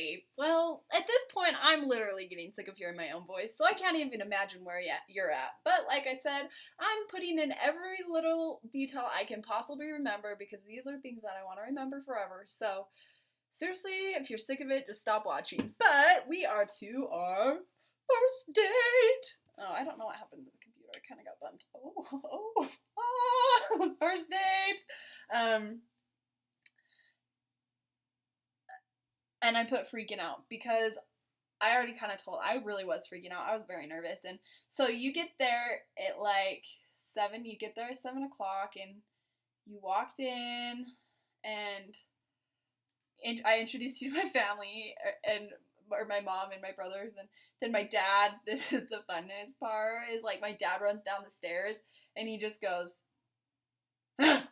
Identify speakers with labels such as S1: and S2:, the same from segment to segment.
S1: Okay, well, at this point, I'm literally getting sick of hearing my own voice, so I can't even imagine where you're at. But like I said, I'm putting in every little detail I can possibly remember because these are things that I want to remember forever. So, seriously, if you're sick of it, just stop watching. But we are to our first date. Oh, I don't know what happened to the computer. I kind of got bumped. First date. And I put freaking out because I already kind of told, I really was freaking out. I was very nervous. And so you get there at like 7, you get there at 7 o'clock, and you walked in, and I introduced you to my family, or my mom and my brothers, and then my dad. This is the funnest part, is like my dad runs down the stairs, and he just goes, and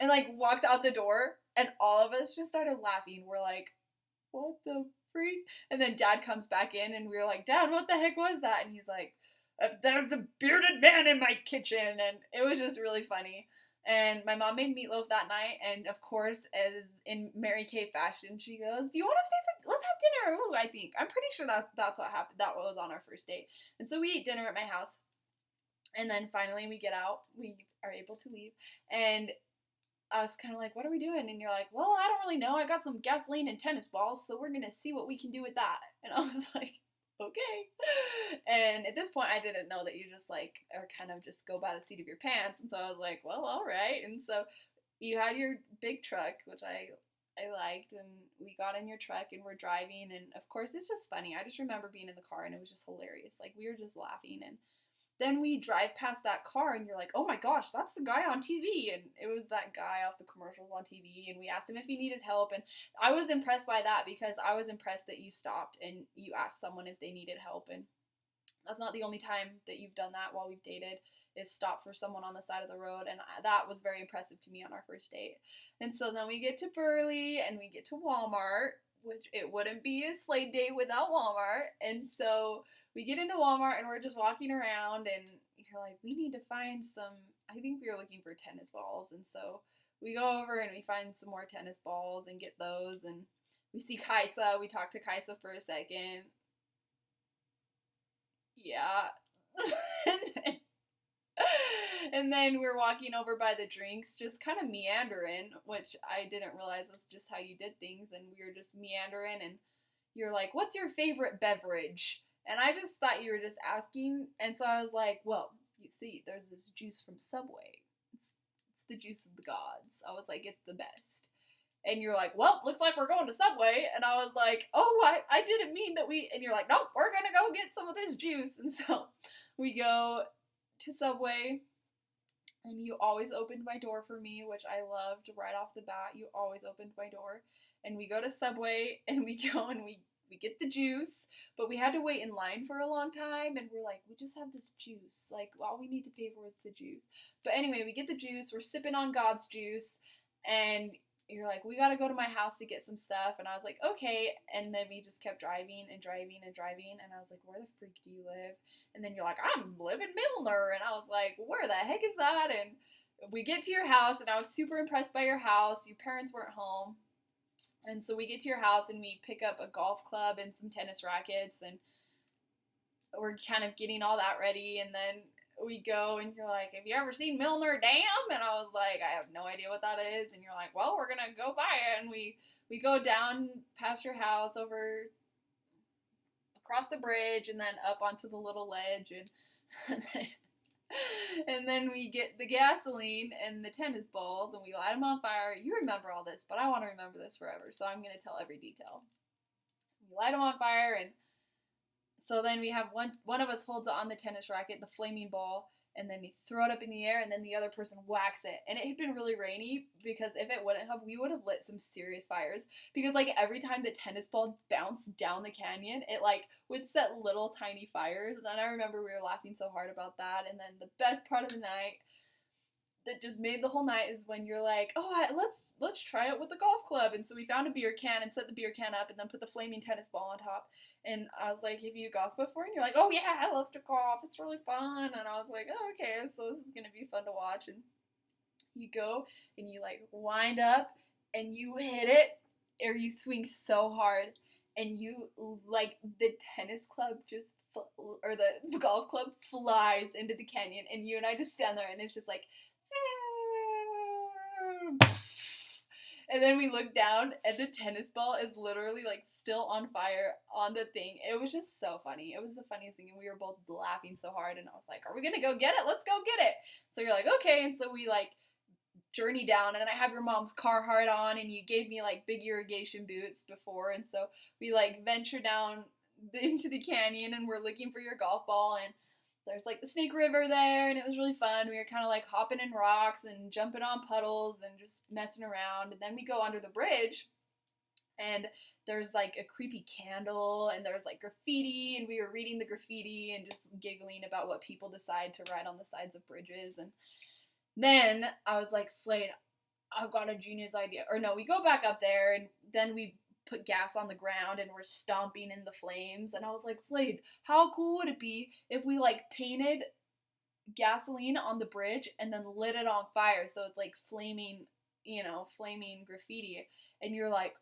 S1: like walks out the door, and all of us just started laughing. We're like, what the freak? And then Dad comes back in, and we were like, Dad, what the heck was that? And he's like, there's a bearded man in my kitchen. And it was just really funny. And my mom made meatloaf that night, and of course, as in Mary Kay fashion, she goes, do you want to stay for, let's have dinner. Ooh, I'm pretty sure that's what happened. That was on our first date. And so we eat dinner at my house, and then finally we get out. We are able to leave, and I was kind of like, what are we doing? And you're like, well, I don't really know. I got some gasoline and tennis balls, so we're going to see what we can do with that. And I was like, okay. And at this point, I didn't know that you just like, or kind of just go by the seat of your pants. And so I was like, well, all right. And so you had your big truck, which I liked, and we got in your truck and we're driving. And of course, it's just funny. I just remember being in the car and it was just hilarious. Like, we were just laughing, and then we drive past that car and you're like, oh my gosh, that's the guy on TV. And it was that guy off the commercials on TV. And we asked him if he needed help. And I was impressed by that because I was impressed that you stopped and you asked someone if they needed help. And that's not the only time that you've done that while we've dated, is stop for someone on the side of the road. And that was very impressive to me on our first date. And so then we get to Burley and we get to Walmart, which it wouldn't be a Slade date without Walmart. And so we get into Walmart and we're just walking around, and you're like, we need to find some, I think we were looking for tennis balls. And so we go over and we find some more tennis balls and get those. And we see Kaisa. We talk to Kaisa for a second. Yeah. And then we're walking over by the drinks, just kind of meandering, which I didn't realize was just how you did things. And we were just meandering, and you're like, what's your favorite beverage? And I just thought you were just asking. And so I was like, well, you see, there's this juice from Subway. It's the juice of the gods. I was like, it's the best. And you're like, well, looks like we're going to Subway. And I was like, oh, I didn't mean that we, and you're like, nope, we're going to go get some of this juice. And so we go to Subway, and you always opened my door for me, which I loved right off the bat. You always opened my door. And we go to Subway, and we go and we get the juice, but we had to wait in line for a long time, and we're like, we just have this juice. Like, all we need to pay for is the juice. But anyway, we get the juice, we're sipping on God's juice, and you're like, we gotta go to my house to get some stuff. And I was like, okay. And then we just kept driving and driving and driving, and I was like, where the freak do you live? And then you're like, I'm live in Milner. And I was like, where the heck is that? And we get to your house, and I was super impressed by your house. Your parents weren't home. And so we get to your house and we pick up a golf club and some tennis rackets, and we're kind of getting all that ready. And then we go, and you're like, have you ever seen Milner Dam? And I was like, I have no idea what that is. And you're like, well, we're going to go by it. And we go down past your house, over across the bridge, and then up onto the little ledge. And then we get the gasoline and the tennis balls, and we light them on fire. You remember all this, but I want to remember this forever, so I'm going to tell every detail. We light them on fire, and so then we have one of us holds on the tennis racket, the flaming ball, and then you throw it up in the air, and then the other person whacks it. And it had been really rainy, because if it wouldn't have, we would have lit some serious fires. Because like every time the tennis ball bounced down the canyon, it like would set little tiny fires. And I remember we were laughing so hard about that. And then the best part of the night that just made the whole night is when you're like, oh, let's try it with the golf club. And so we found a beer can and set the beer can up, and then put the flaming tennis ball on top. And I was like, have you golfed before? And you're like, oh yeah, I love to golf. It's really fun. And I was like, oh, okay, so this is going to be fun to watch. And you go and you like wind up and you hit it, or you swing so hard and you like the tennis club just or the golf club flies into the canyon and you and I just stand there and it's just like and then we look down and the tennis ball is literally like still on fire on the thing. It was just so funny. It was the funniest thing and we were both laughing so hard and I was like, are we gonna go get it? Let's go get it. So you're like, okay, and so we like journey down and I have your mom's Carhartt on and you gave me like big irrigation boots before and so we like venture down into the canyon and we're looking for your golf ball and there's like the Snake River there and it was really fun. We were kind of like hopping in rocks and jumping on puddles and just messing around and then we go under the bridge and there's like a creepy candle and there's like graffiti and we were reading the graffiti and just giggling about what people decide to write on the sides of bridges and then I was like, Slade, I've got a genius idea. Or no, we go back up there and then we put gas on the ground and we're stomping in the flames. And I was like, Slade, how cool would it be if we like painted gasoline on the bridge and then lit it on fire so it's like flaming, flaming graffiti. And you're like,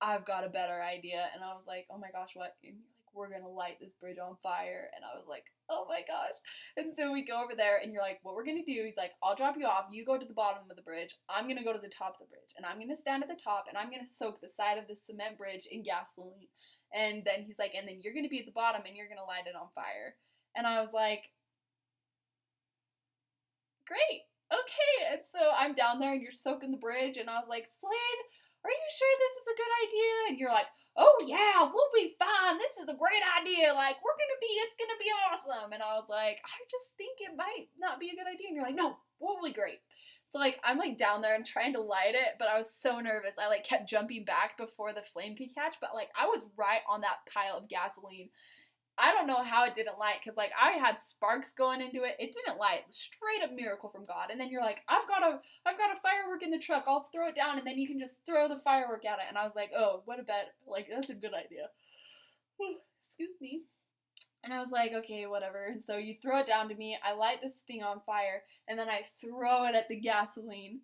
S1: I've got a better idea. And I was like, oh my gosh, what? And you're like, we're going to light this bridge on fire. And I was like, oh my gosh. And so we go over there and you're like, what we're going to do, he's like, I'll drop you off. You go to the bottom of the bridge. I'm going to go to the top of the bridge. And I'm going to stand at the top and I'm going to soak the side of the cement bridge in gasoline. And then he's like, and then you're going to be at the bottom and you're going to light it on fire. And I was like, great. Okay. And so I'm down there and you're soaking the bridge. And I was like, Slade, are you sure this is a good idea? And you're like, oh yeah, we'll be fine. This is a great idea. Like, it's gonna be awesome. And I was like, I just think it might not be a good idea. And you're like, no, we'll be great. So like, I'm like down there and trying to light it, but I was so nervous. I like kept jumping back before the flame could catch, but like I was right on that pile of gasoline. I don't know how it didn't light because like I had sparks going into it. It didn't light. Straight up miracle from God. And then you're like, I've got a firework in the truck. I'll throw it down and then you can just throw the firework at it. And I was like, oh, what a bet. Like that's a good idea. Excuse me. And I was like, okay, whatever. And so you throw it down to me. I light this thing on fire and then I throw it at the gasoline.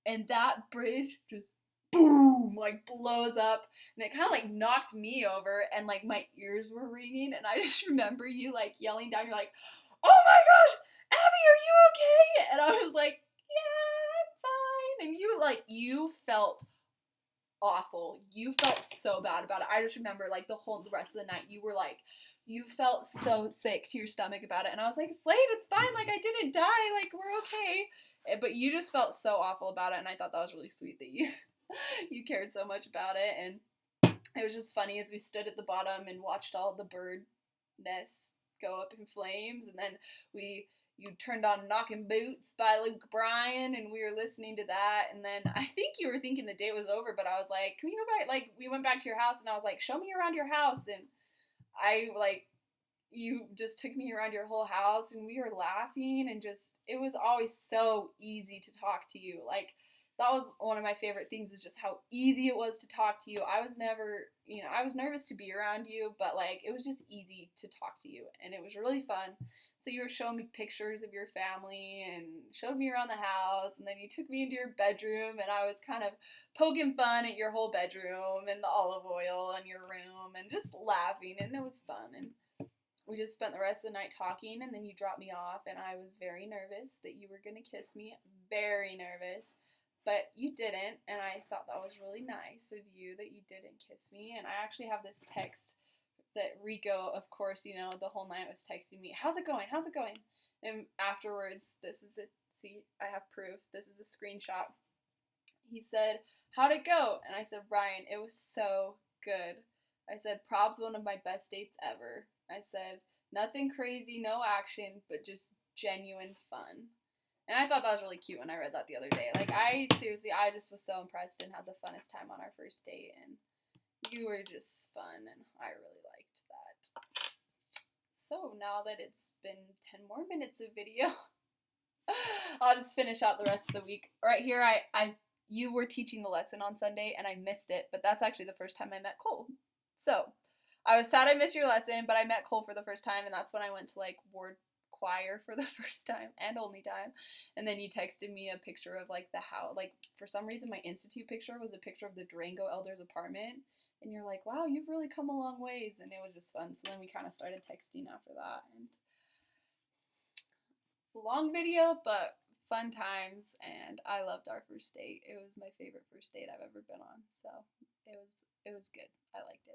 S1: And that bridge just boom, like blows up and it kind of like knocked me over and like my ears were ringing and I just remember you like yelling down, you're like, oh my gosh, Abby, are you okay? And I was like, yeah, I'm fine. And you felt awful. You felt so bad about it. I just remember like the rest of the night you felt so sick to your stomach about it and I was like, Slade, it's fine, like I didn't die, like we're okay. But you just felt so awful about it and I thought that was really sweet that you cared so much about it and it was just funny as we stood at the bottom and watched all the bird nests go up in flames and then you turned on Knockin' Boots by Luke Bryan and we were listening to that and then I think you were thinking the date was over but I was like, can we go back? Like we went back to your house and I was like, show me around your house and you just took me around your whole house and we were laughing and just it was always so easy to talk to you. Like that was one of my favorite things was just how easy it was to talk to you. I was never, I was nervous to be around you, but like it was just easy to talk to you and it was really fun. So you were showing me pictures of your family and showed me around the house and then you took me into your bedroom and I was kind of poking fun at your whole bedroom and the olive oil in your room and just laughing and it was fun and we just spent the rest of the night talking and then you dropped me off and I was very nervous that you were going to kiss me. Very nervous. But you didn't, and I thought that was really nice of you that you didn't kiss me. And I actually have this text that Rico, of course, the whole night was texting me, how's it going? How's it going? And afterwards, I have proof. This is a screenshot. He said, how'd it go? And I said, Ryan, it was so good. I said, prob's one of my best dates ever. I said, nothing crazy, no action, but just genuine fun. And I thought that was really cute when I read that the other day. Like, I just was so impressed and had the funnest time on our first date. And you were just fun, and I really liked that. So, now that it's been 10 more minutes of video, I'll just finish out the rest of the week. Right here, you were teaching the lesson on Sunday, and I missed it. But that's actually the first time I met Cole. So, I was sad I missed your lesson, but I met Cole for the first time, and that's when I went to, like, Ward choir for the first time and only time. And then you texted me a picture of like the house. Like for some reason, my institute picture was a picture of the Durango Elders apartment. And you're like, wow, you've really come a long ways. And it was just fun. So then we kind of started texting after that. And long video, but fun times. And I loved our first date. It was my favorite first date I've ever been on. So it was good. I liked it.